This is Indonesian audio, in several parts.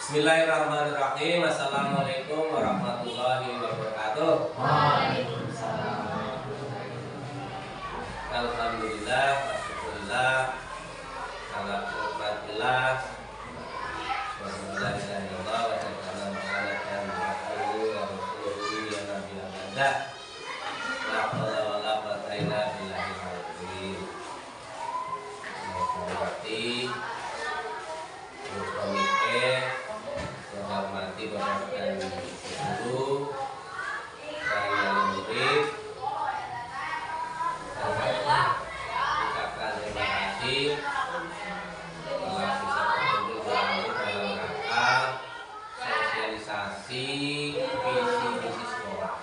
Bismillahirrahmanirrahim. Assalamualaikum warahmatullahi wabarakatuh. Waalaikumsalam. Alhamdulillah, wasyukurillah, ala quwwatillah, wa la ilaha illallah, wa sallallahu Muhammadan abduhu wa rasuluhu ya nabiyya ba'da. La haula wa la quwwata illa billahil azim. Menghormati komite, menghormati Bapak dan Ibu dan yang murid. Ucapkan terima kasih telah bisa berkumpul dalam rangka sosialisasi visi misi sekolah.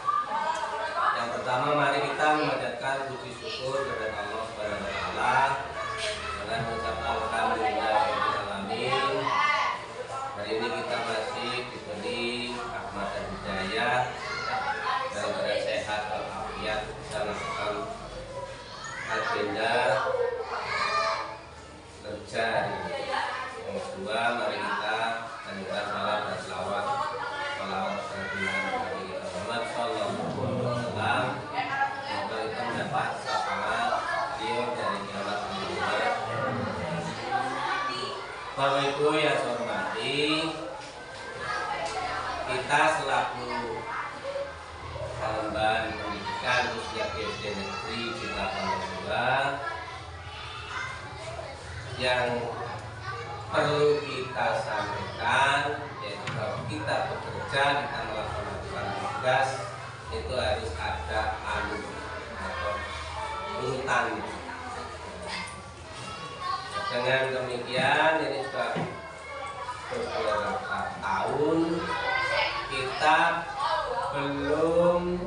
Yang pertama, mari kita memanjatkan puji syukur kepada Allah Subhanahu wa taala dengan mengucapkan alhamdulillahirabbil alamin. Hari ini kita masih diberi rahmat dan hidayah dan keadaan sehat walafiat bisa melakukan agenda kerja hari ini. Yang kedua, mari kita lanjutkan salam dan selawat Nabi kita Muhammad Sallallahu Alaihi Wasallam. Semoga kita mendapat syafaat beliau dari kiamat dunia. Bapak Ibu yang saya hormati, kita selaku pengemban pendidikan khususnya SD Negeri Citra Pondok yang perlu kita sampaikan, yaitu kalau kita bekerja, kita melaksanakan tugas, itu harus ada alur atau urutan. Dengan demikian, ini sudah beberapa tahun kita belum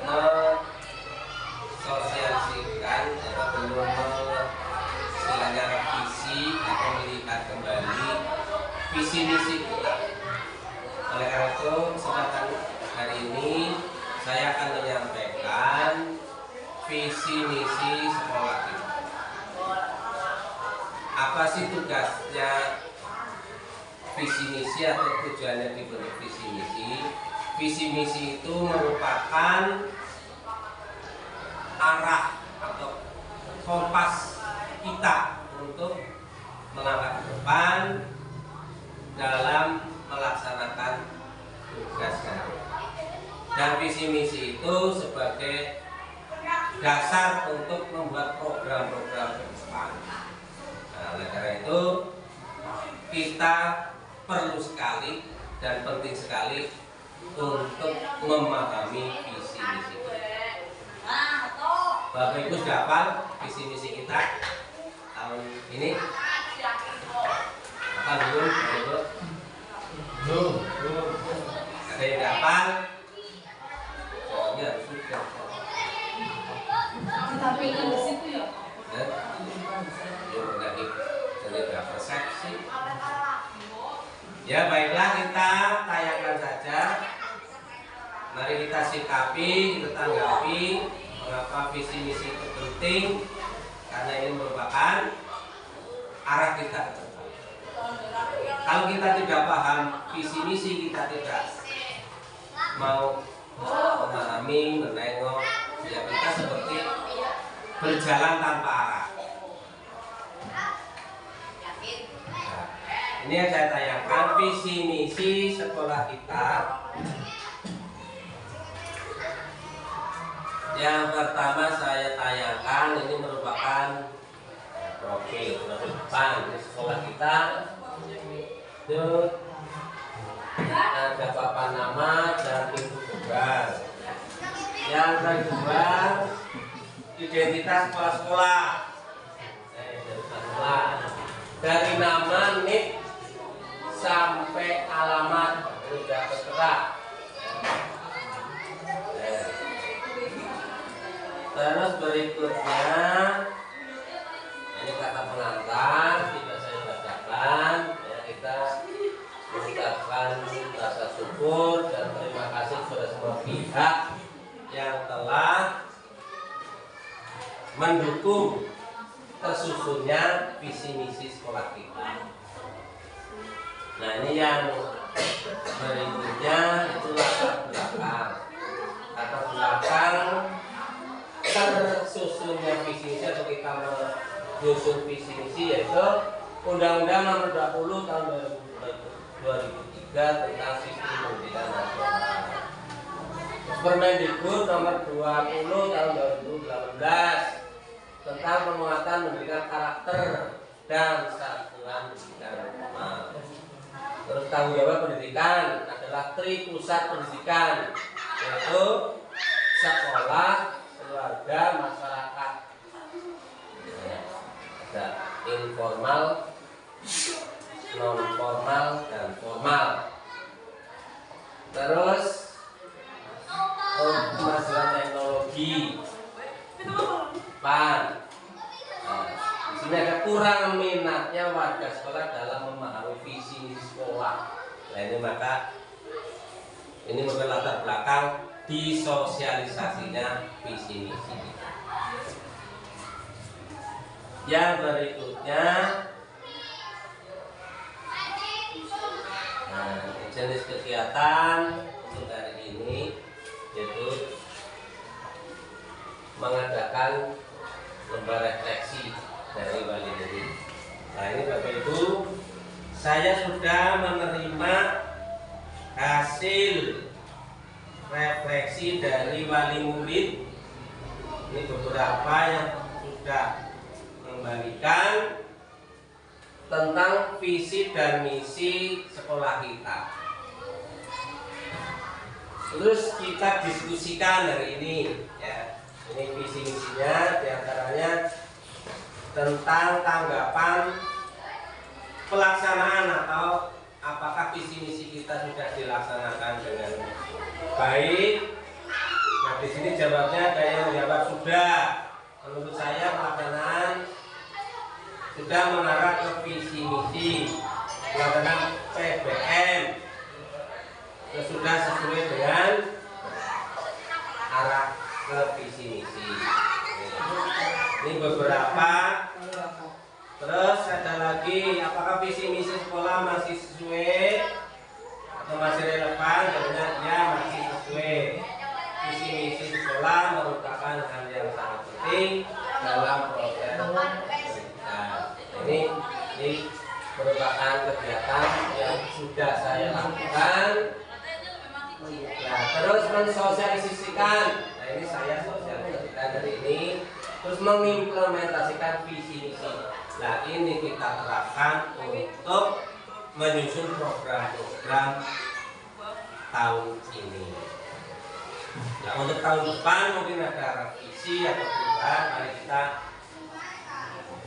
mensosialisasikan atau belum istilahnya revisi atau melihat kembali visi misi kita. Oleh karena itu, kesempatan hari ini saya akan menyampaikan visi misi sekolah kita. Apa sih tugasnya visi misi atau tujuannya dibentuk visi misi? Visi misi itu merupakan arah atau kompas kita untuk melangkah ke depan dalam melaksanakan tugas kami. Dan visi misi itu sebagai dasar untuk membuat program-program ke depan. Nah, oleh karena itu kita perlu sekali dan penting sekali untuk memahami visi misi kita. Bapak Ibu sudah hafal visi misi kita tahun ini? Hafal belum? Belum. Ada yang hafal? Jawabnya harus sudah. Tapi kan di situ ya. Jadi persepsi. Ya baiklah, kita tayangkan saja. Mari kita sikapi, kita tanggapi mengapa visi misi itu penting, karena ini merupakan arah kita ke depan. Kalau kita tidak paham visi misi, kita tidak mau memahami, menengok, ya kita seperti berjalan tanpa arah. Ini yang saya tayangkan visi misi sekolah kita. Yang pertama saya tayangkan ini merupakan profil depan sekolah kita. Itu ada papan nama dan pintu gerbang. Yang kedua identitas kepala sekolah. Dari nama, nik, sampai alamat sudah tertera. Terus berikutnya ini kata pengantar, tidak saya bacakan. Ya, kita mengucapkan rasa syukur dan terima kasih kepada semua pihak yang telah mendukung tersusunnya visi misi sekolah kita. Nah ini yang berikutnya itu latar belakang. Latar belakang tersusunnya visi misi atau kita menyusun visi misi yaitu Undang-Undang Nomor 20 Tahun 2003 tentang Sistem Pendidikan Nasional. Permendikbud Nomor 20 Tahun 2018 tentang penguatan pendidikan karakter dan satuan pendidikan formal. Terus tanggung jawab pendidikan adalah Tripusat Pendidikan, yaitu sekolah, keluarga, masyarakat. Ada informal, non formal, dan formal. Terus kemajuan teknologi, PAN. Nah, di sini ada kurang minatnya warga sekolah dalam memahami visi misi sekolah. Nah ini maka ini merupakan latar belakang disosialisasinya visi misi. Yang berikutnya, nah, jenis kegiatan untuk hari ini yaitu mengadakan lomba refleksi dari wali murid. Nah ini Bapak Ibu, saya sudah menerima hasil refleksi dari wali murid. Ini beberapa yang sudah mengembalikan tentang visi dan misi sekolah kita. Terus kita diskusikan hari ini, ya. Ini visi misinya, diantaranya tentang tanggapan pelaksanaan atau apakah visi misi kita sudah dilaksanakan dengan baik. Nah di sini jawabnya ada yang menjawab sudah. Menurut saya pelaksanaan sudah mengarah ke visi misi, pelaksanaan PBM sudah sesuai dengan arah ke visi misi. Ini beberapa. Terus ada lagi, apakah visi misi sekolah masih sesuai atau masih relevan? Jawabnya ya masih sesuai. Visi misi sekolah merupakan hal yang sangat penting dalam proses pendidikan. Ini merupakan kegiatan yang sudah saya lakukan. Nah, terus mensosialisasikan. Nah, ini saya sosialisasikan dari ini. Terus mengimplementasikan visi misi. Nah, ini kita terapkan untuk menyusun program-program tahun ini. Nah, untuk tahun depan mungkin ada revisi atau perubahan. Mari kita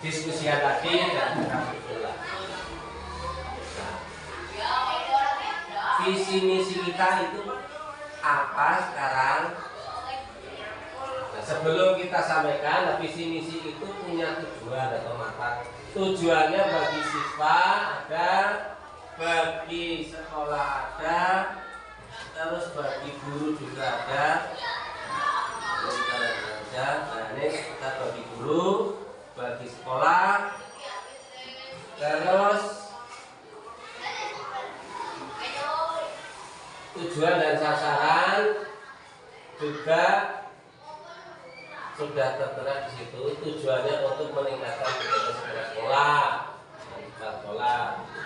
diskusikan lagi dan kita susun lagi. Visi misi kita itu apa sekarang? Nah, sebelum kita sampaikan, visi misi itu punya tujuan atau manfaat. Tujuannya bagi siswa ada, bagi sekolah ada, terus bagi guru juga ada. Nah ini kita bagi guru, bagi sekolah, terus tujuan dan sasaran juga sudah tertera di situ. Tujuannya untuk meningkatkan kualitas sekolah,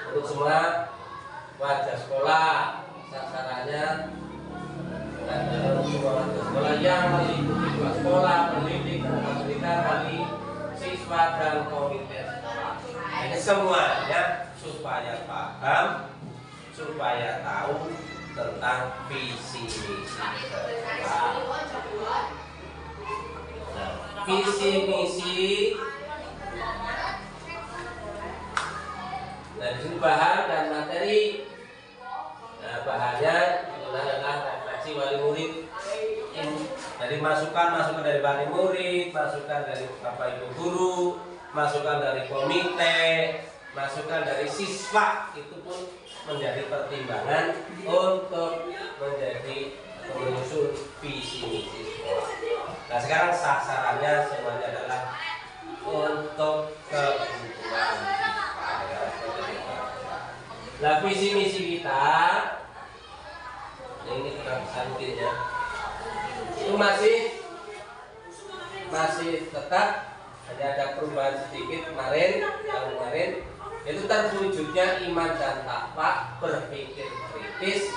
untuk semua warga sekolah. Sasarannya adalah semua warga sekolah yang meliputi sekolah, pendidik, tenaga pendidikan, wali, siswa dan komite sekolah. Ini semuanya supaya paham, supaya tahu tentang visi misi sekolah. Nah, visi misi. Nah, di sini bahan dan materi. Nah, bahannya adalah refleksi wali murid. Dari masukan dari wali murid, masukan dari bapak ibu guru, masukan dari komite, masukan dari siswa, itu pun menjadi pertimbangan untuk menjadi menyusun visi misi sekolah. Nah sekarang sasarannya semuanya adalah untuk kebutuhan siswa. Lah visi misi kita ini kita santin ya. Itu masih tetap, hanya ada perubahan sedikit kemarin, tahun kemarin itu terwujudnya iman dan takwa, berpikir kritis,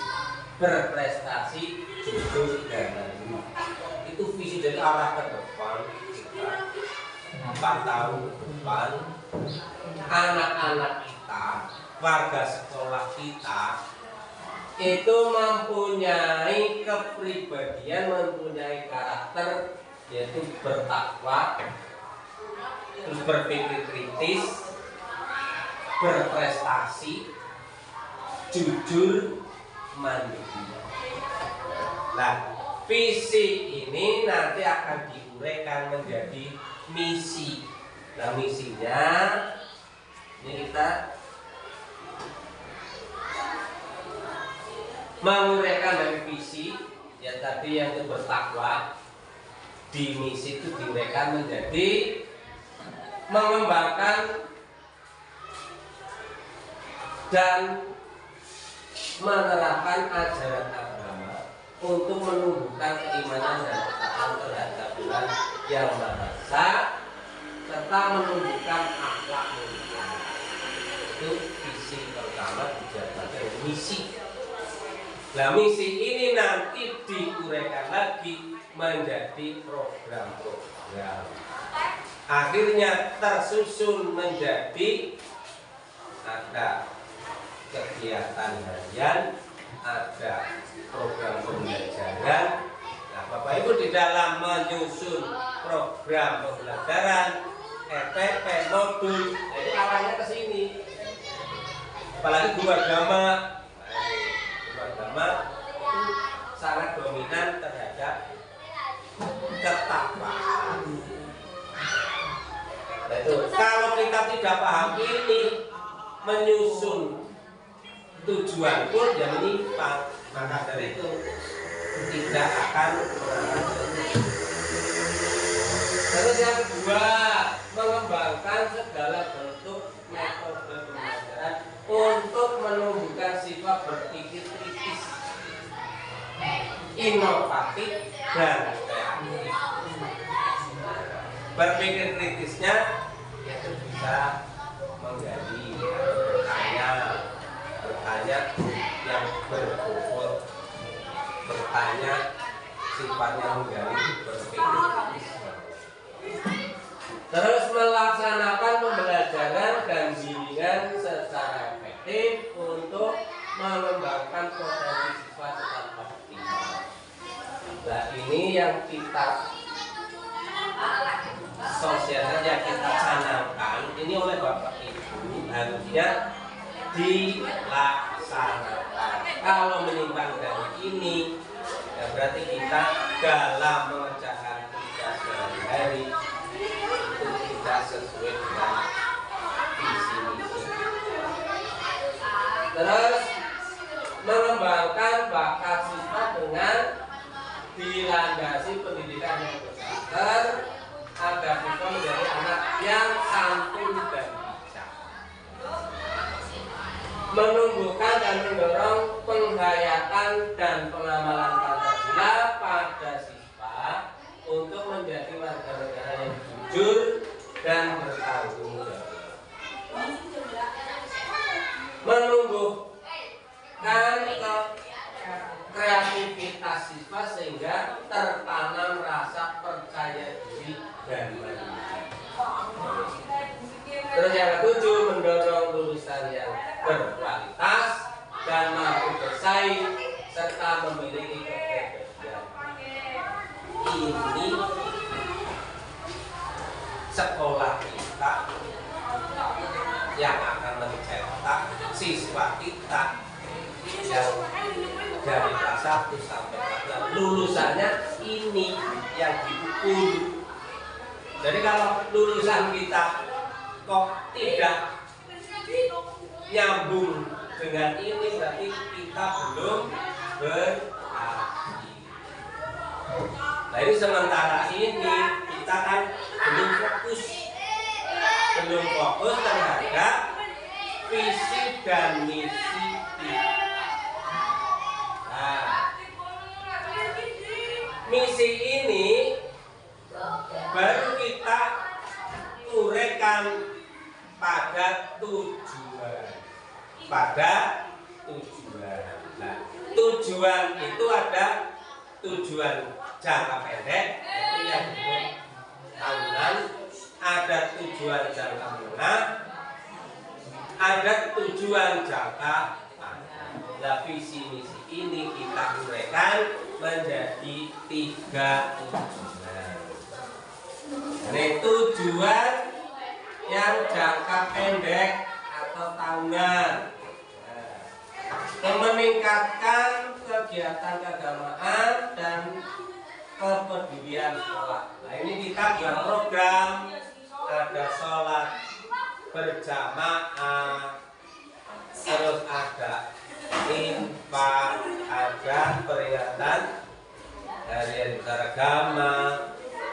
berprestasi, jujur dan mandiri. Itu visi dari arah ke depan kita 4 tahun ke depan, anak-anak kita, warga sekolah kita itu mempunyai kepribadian, mempunyai karakter, yaitu bertakwa, terus berpikir kritis, berprestasi, jujur, mandiri. Nah, visi ini nanti akan diuraikan menjadi misi. Nah, misinya ini kita menguraikan dari visi yang tadi yang itu bertakwa. Di misi itu diuraikan menjadi mengembangkan dan menerapkan ajaran agama untuk menumbuhkan keimanan dan ketaatan terhadap Tuhan Yang Maha Esa, serta menumbuhkan akhlak mulia. Itu visi pertama dijabarkan misi. Nah, misi ini nanti diuraikan lagi menjadi program-program. Akhirnya tersusun menjadi ada kegiatan harian, ada program pembelajaran. Nah, Bapak Ibu di dalam menyusun program pembelajaran, RPP, modul, jadi arahnya ke sini. Apalagi guru agama, itu sangat dominan terhadap ketakwaan. Nah, itu kalau kita tidak paham ini, menyusun tujuan pun yang menyimpang, maka dari itu tidak akan mengalami. Terus yang kedua, mengembangkan segala bentuk metode pembelajaran untuk menumbuhkan sifat berpikir kritis, inovatif dan kreatif. Berpikir kritisnya itu bisa menggali, bertanya yang berbobot, bertanya sifatnya menggali, berpikir kritis. Terus melaksanakan pembelajaran dan bimbingan secara efektif untuk mengembangkan potensi siswa secara optimal. Nah, ini yang kita sosial yang kita canangkan ini oleh Bapak Ibu harusnya dilaksanakan. Kalau menyimpang dari ini, ya berarti kita dalam mengerjakan tugas sehari-hari itu tidak sesuai dengan visi misi. Terus mengembangkan bakat siswa dengan dilandasi pendidikan yang bersih agar siswa menjadi anak yang santun dan bijak. Menumbuhkan dan mendorong penghayatan dan pengamalan Pancasila pada siswa untuk menjadi warga negara yang jujur dan bertanggung jawab. Menumbuhkan kreativitas siswa sehingga tertanam rasa percaya diri dan mandiri. Terus yang ketujuh, mendorong lulusan yang berkualitas dan mampu bersaing serta memiliki kepribadian. Ini sekolah kita yang akan mencetak siswa kita yang dari kelas 1 sampai kelas 6 lulusannya ini yang diukur. Jadi kalau lulusan kita kok tidak nyambung dengan ini, berarti kita belum berhasil. Nah, ini sementara ini kita kan belum fokus terhadap visi dan misi pada tujuan. Nah, tujuan itu ada tujuan jangka pendek, itu yang disebut tahunan, ada tujuan jangka menengah, ada tujuan jangka panjang. Nah, visi misi ini kita uraikan menjadi 3 tujuan. Ini tujuan yang jangka pendek atau tahunan, meningkatkan kegiatan keagamaan dan kepedulian sekolah. Nah, ini kita buat program, ada sholat berjamaah, terus ada infak, ada peringatan hari besar agama,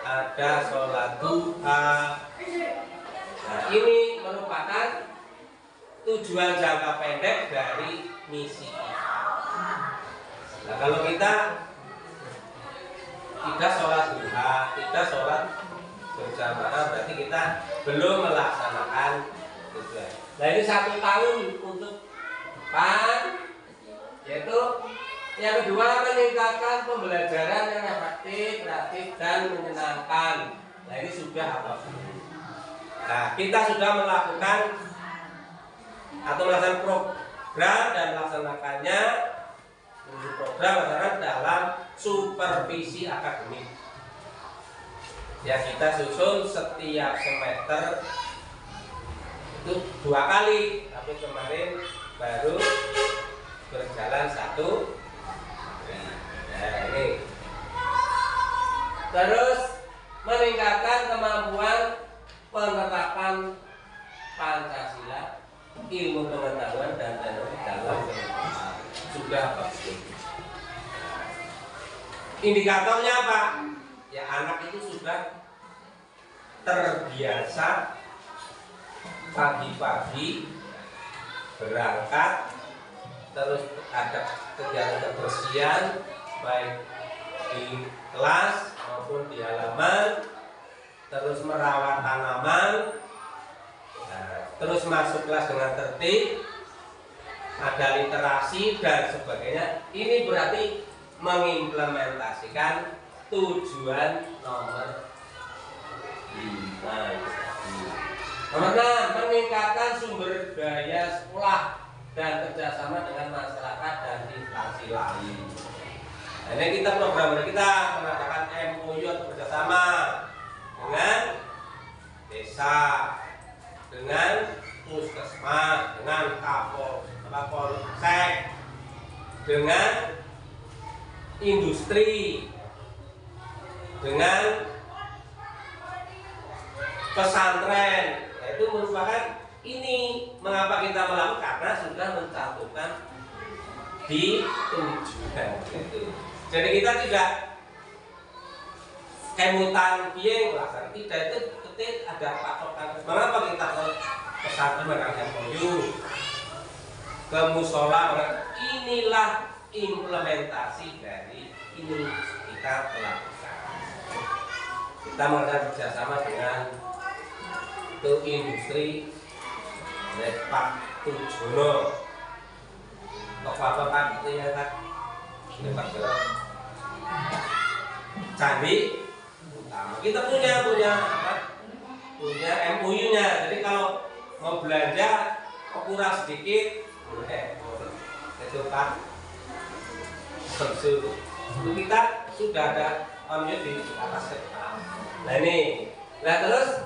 ada sholat duha. Nah, ini merupakan tujuan jangka pendek dari misi kita. Nah, kalau kita tidak sholat duha, tidak sholat berjamaah, berarti kita belum melaksanakan tujuan. Nah, ini 1 tahun untuk depan, yaitu yang kedua, meningkatkan pembelajaran yang efektif, kreatif, dan menyenangkan. Nah, ini sudah apa? Nah, kita sudah melakukan atau melaksanakan program dan melaksanakannya untuk program melaksanakan dalam supervisi akademik. Ya, kita susun setiap semester itu 2 kali, tapi kemarin baru berjalan 1. Nah, ini. Terus meningkatkan kemampuan penerapan Pancasila, ilmu pengetahuan dan teknologi dalam kehidupan. Sudah pasti. Indikatornya apa? Ya, anak itu sudah terbiasa pagi-pagi berangkat, terus ada kegiatan kebersihan baik di kelas maupun di halaman, terus merawat tanaman, terus masuk kelas dengan tertib, ada literasi dan sebagainya. Ini berarti mengimplementasikan tujuan nomor 5. Nomor 6, meningkatkan sumber daya sekolah dan kerjasama dengan masyarakat dan instansi lain. Nah, ini kita program kita mengadakan MOU atau kerjasama dengan desa, dengan puskesmas, dengan kapolsek, dengan industri, dengan pesantren. Nah, itu merupakan ini mengapa kita melakukan, karena sudah mencantumkan di tujuan itu. Jadi kita tidak kemutan piye melaksanakan, tidak, itu ketik ada patokan. Mengapa kita ke pesantren dengan MOU, ke musola? Inilah implementasi dari ini kita melakukan. Kita melakukan kerjasama dengan itu industri, Pak Tujono, Pak itu ya Pak, ini Pak Jono, Candi Utama. Kita punya MOU-nya. Jadi kalau mau belanja kurang sedikit, itu Pak itu kita sudah ada MOU di atas kertas. Nah ini, terus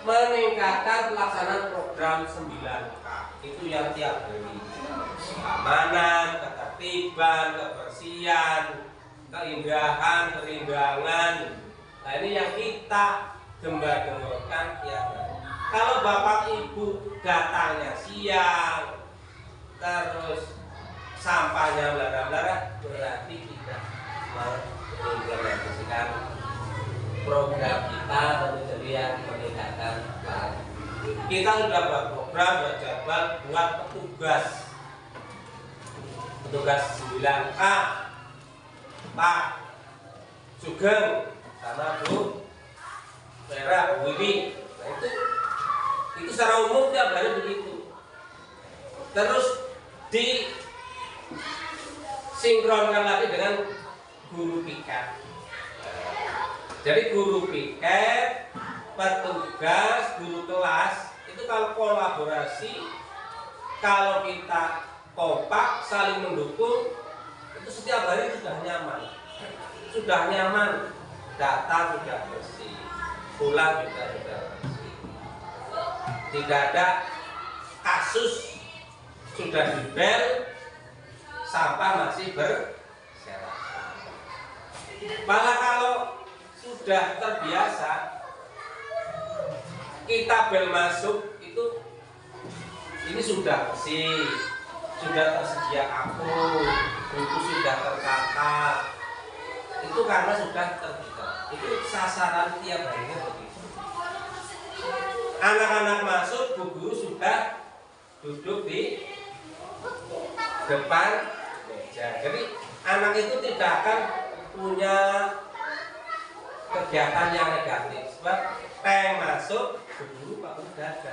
meningkatkan pelaksanaan program 9K, itu yang tiap hari: keamanan, ketertiban, kebersihan, keindahan, kerindangan. Nah, ini yang kita gembar-gemborkan tiap hari. Kalau Bapak Ibu datangnya siang, terus sampahnya melara-melara, berarti tidak mengimplementasikan program kita menjadi yang meningkatkan pelayanan. Kita sudah buat program, buat jadwal, buat petugas 9K, Pak Sugeng sama Bu Vera, Bu Wiwi. Nah, itu secara umum tiap hari begitu. Terus disinkronkan lagi dengan guru piket. Jadi guru piket, petugas, guru kelas itu kalau kolaborasi, kalau kita kompak saling mendukung, itu setiap hari sudah nyaman, data sudah bersih, pulang juga sudah bersih, tidak ada kasus sudah dibel, sampah masih berserakan. Malah kalau sudah terbiasa kita bel masuk itu, ini sudah bersih, sudah tersedia kartu, buku sudah tertata, itu karena sudah terbuka. Itu sasaran tiap harinya begitu. Anak-anak masuk, bu guru sudah duduk di depan meja. Jadi anak itu tidak akan punya kegiatan yang negatif. Sebab tank masuk, bu guru pak sudah ada.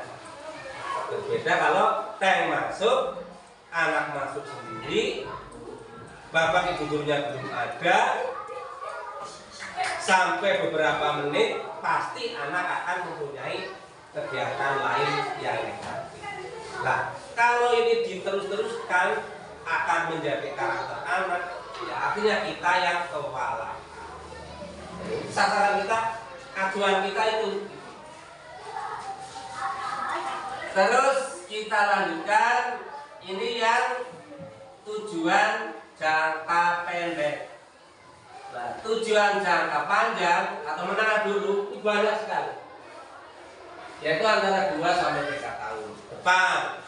Berbeda kalau tank masuk, anak masuk sendiri, bapak ibu gurunya belum ada, sampai beberapa menit pasti anak akan mempunyai kegiatan lain yang negatif. Nah, kalau ini diterus-teruskan akan menjadi karakter anak, ya artinya kita yang kewalahan. Sasaran kita, acuan kita itu. Terus kita lanjutkan, ini yang tujuan jangka pendek. Nah, tujuan jangka panjang atau menengah dulu itu banyak sekali, yaitu antara 2 sampai 3 tahun depan.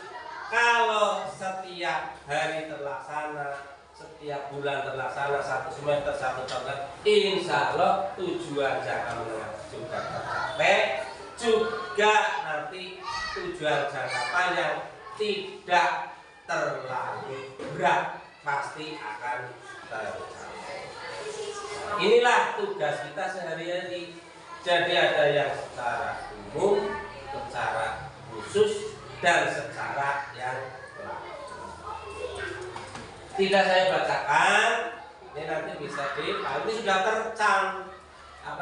Kalau setiap hari terlaksana, setiap bulan terlaksana, 1 semester, 1 tahun, insya Allah tujuan jangka menengah juga tercapai. Juga nanti tujuan jangka panjang tidak terlalu berat, pasti akan tercapai. Inilah tugas kita sehari-hari. Jadi ada yang secara umum, secara khusus, dan secara yang tidak saya bacakan. Ini nanti bisa ini sudah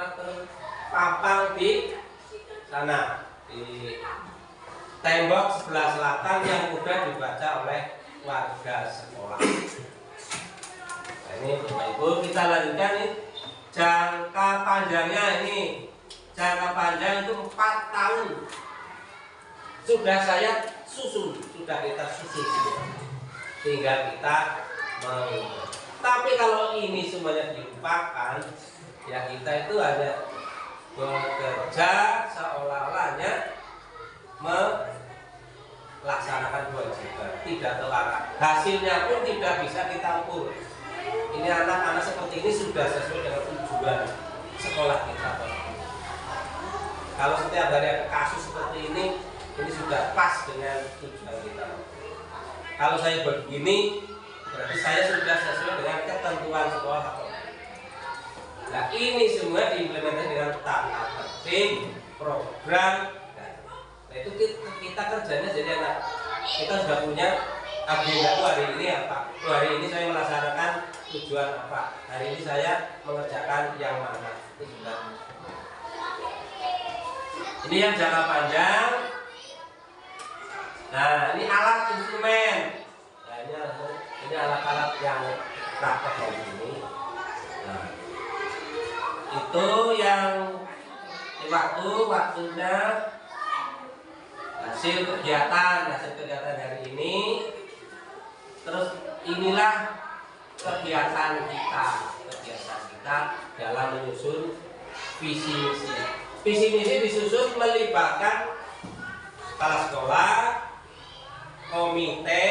terpampang di sana di tembok sebelah selatan yang mudah dibaca oleh warga sekolah. Nah, ini Bapak Ibu, kita lanjutkan nih. Jangka panjangnya ini, jangka panjang itu 4 tahun. Sudah saya susun, sudah kita susun sehingga kita mengubah. Tapi kalau ini semuanya dilupakan, ya kita itu hanya bekerja seolah-olahnya melaksanakan kewajiban, tidak terlarang. Hasilnya pun tidak bisa kita ukur. Ini anak-anak seperti ini sudah sesuai dengan tujuan sekolah kita. Kalau setiap hari ada kasus seperti ini sudah pas dengan tujuan kita. Kalau saya begini, berarti saya sudah sesuai dengan ketentuan sekolah atau nah, ini semua diimplementasikan dengan tata tertib, program. Nah, itu kita kerjanya jadi anak. Kita sudah punya agenda itu hari ini apa? Hari ini saya melaksanakan tujuan apa? Hari ini saya mengerjakan yang mana? Itu sudah. Ini yang jangka panjang. Nah, ini alat instrumen. Nah, ini alat-alat yang praktek kayak gini. Nah, itu yang waktunya hasil kegiatan hari ini. Terus inilah kegiatan kita dalam menyusun visi misi. Visi misi disusun melibatkan kepala sekolah, komite,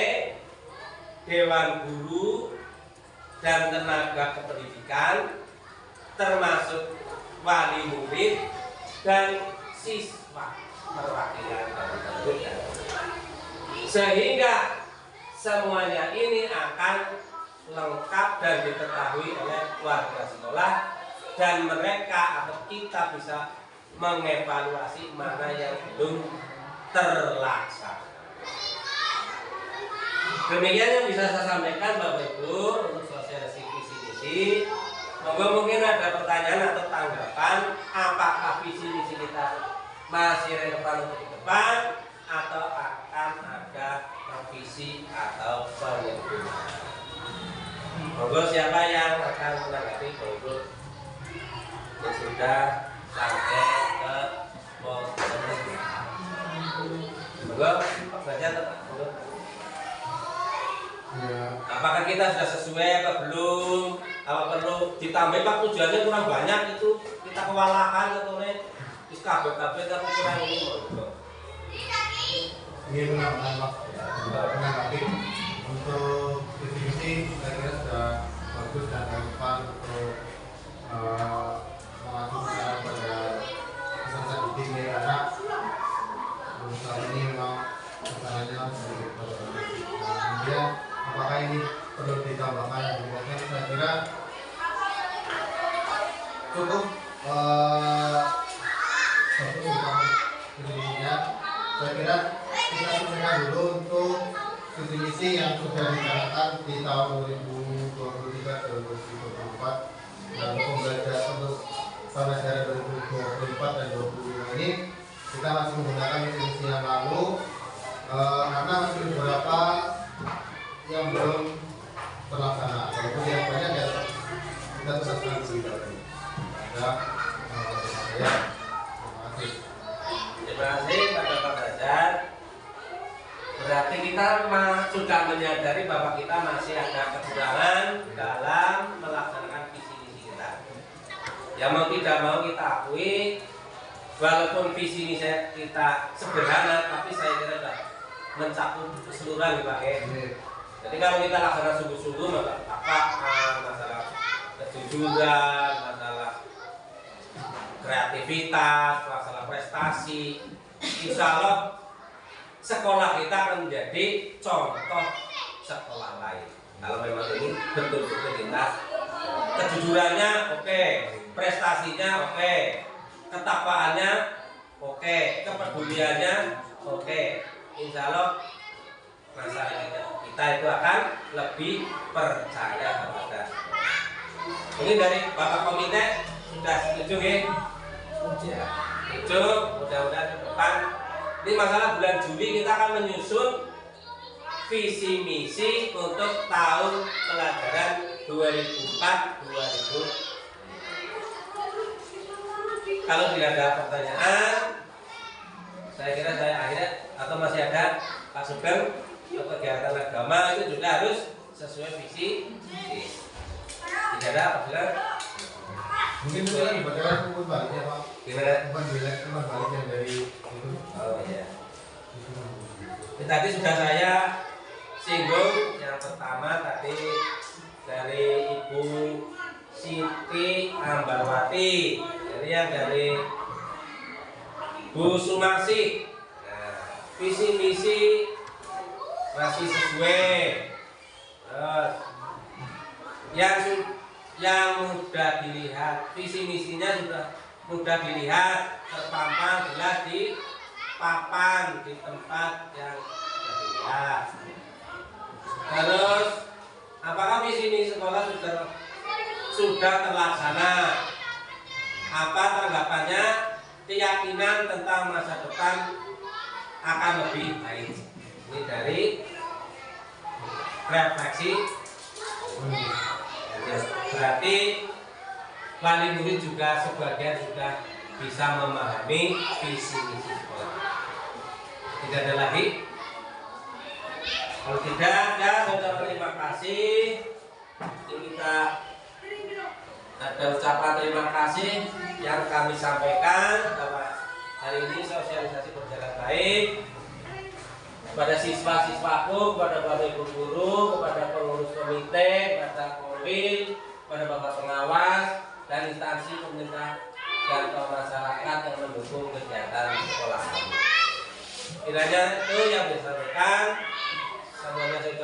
dewan guru, dan tenaga kependidikan, termasuk wali murid dan siswa perwakilan dari pendidikan. Sehingga semuanya ini akan lengkap dan diketahui oleh warga sekolah, dan mereka atau kita bisa mengevaluasi mana yang belum terlaksana. Demikian yang bisa saya sampaikan Bapak Ibu untuk sosialisasi visi misi. Mungkin ada pertanyaan atau tanggapan, apakah visi misi kita masih relevan untuk ke depan atau akan ada revisi atau penyempurnaan. Monggo siapa yang akan menanggapi Monggo yang sudah sampai ke pos. Monggo baca tetap monggo. Ya. Apakah kita sudah sesuai atau belum? Apa perlu ditambah Pak, tujuannya kurang banyak itu kita kewalahan atau nih kabeh-kabeh tapi kurang ini monggo. Ini menanggapi untuk visi saya kira sudah bagus dan relevan untuk mengacu pada pesan didik dari anak. Saat ini memang masalahnya sedikit berbeda. Kemudian apakah ini perlu ditambahkan? Saya kira cukup saya kira kita selesaikan dulu untuk visi misi yang sudah dicanangkan di tahun 2023-2024 dan pembelajaran untuk tahun ajaran 2024 dan 2025 ini kita masih menggunakan visi misi yang lalu karena masih beberapa yang belum terlaksana. Walaupun yang banyak ya kita tetap lanjut. Ya, saya terima kasih pada Pak Fajar. Berarti kita sudah menyadari bahwa kita masih ada kekurangan dalam melaksanakan visi misi kita. Ya mau tidak mau kita akui, walaupun visi misi kita sederhana, tapi saya kira sudah mencakup keseluruhan Pak. Jadi kalau kita laksanakan sungguh-sungguh, masalah kejujuran, masalah kreativitas, masalah prestasi, insya Allah sekolah kita akan menjadi contoh sekolah lain. Kalau memang ini betul-betul kita kejujurannya oke, prestasinya oke, ketakwaannya oke, kepeduliannya oke, insya Allah masyarakat kita itu akan lebih percaya kepada. Ini dari Bapak Komite sudah setuju ya? Setuju, mudah-mudahan ke depan. Ini masalah bulan Juli kita akan menyusun visi misi untuk tahun pelajaran 2004-2000. Kalau tidak ada pertanyaan, saya kira saya akhirnya atau masih ada Pak Sugeng, kegiatan agama itu juga harus sesuai visi misi. Tidak ada Pak Sugeng? Mungkin itu lagi bagaimana umur baliknya Pak? Gimana? Umur baliknya dari itu. Oh iya. Tadi sudah saya singgung yang pertama tadi dari Ibu Siti Ambarwati, jadi yang dari Bu Sumarsi. Nah, visi misi masih sesuai. Terus yang mudah dilihat, visi misinya sudah mudah dilihat, terpampang jelas di papan di tempat yang sudah dilihat. Terus apakah visi misi sekolah sudah terlaksana? Apa tanggapannya? Keyakinan tentang masa depan akan lebih baik. Ini dari refleksi. Berarti wali murid juga sebagian sudah bisa memahami visi misi sekolah. Tidak ada lagi? Kalau tidak ada, saudara terima kasih. Kita ada ucapan terima kasih yang kami sampaikan bahwa hari ini sosialisasi berjalan baik kepada siswa-siswaku, kepada bapak ibu guru, kepada pengurus komite, kepada komil, kepada bapak pengawas dan instansi pemerintah dan masyarakat yang mendukung kegiatan sekolah kami. Kiranya itu yang disampaikan. Semuanya saya